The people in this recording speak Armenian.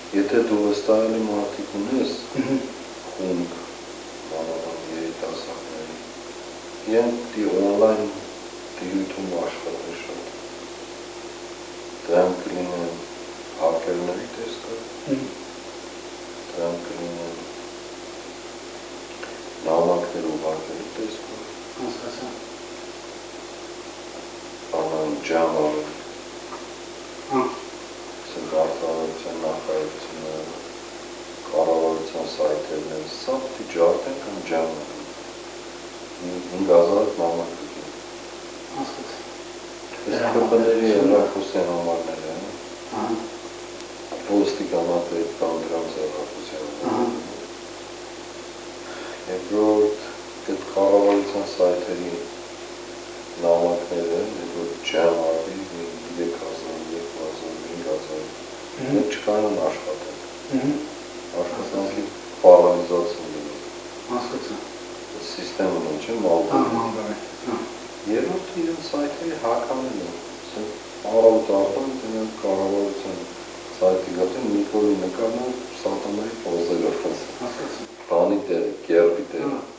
Եթե դու վստահելի մարդիկ ունես, խումբ, մանավանդ երիտասարդների, իրենք պիտի օնլայն դիրույթում աշխատեն շատ։ Դրանք կլինեն հակերների տեսքով, դրանք կլինեն նամակներ ուղարկելու տեսքով, անան ջամալ, մարդավարության նախարարությունը, կառավարության սայթերն են, սա պիտի ջարդեն կամ ջամալ, 5000 նամակ կգին։ Ես կպների հեռախոսյան համարներ են, ոստիկանապետ կամ դրանց հեռախոսյան համարներ։ Երկրորդ, այդ կառավարության սայթերի նամակները, որ ջամալի 3000, 2000, 5000, դրանք չկարան աշխատել։ Աշխատանքի պարալիզացիա լինի։ Սիստեմն ինչ է, մալդարի։ Երրորդը իրենց սայթերի հականն է, առավոտ արտան դրանք կառավարության սայթի գտին Նիկոլի նկարն ու սատանայի պոզերով, բանի տերը, կերպի տերը։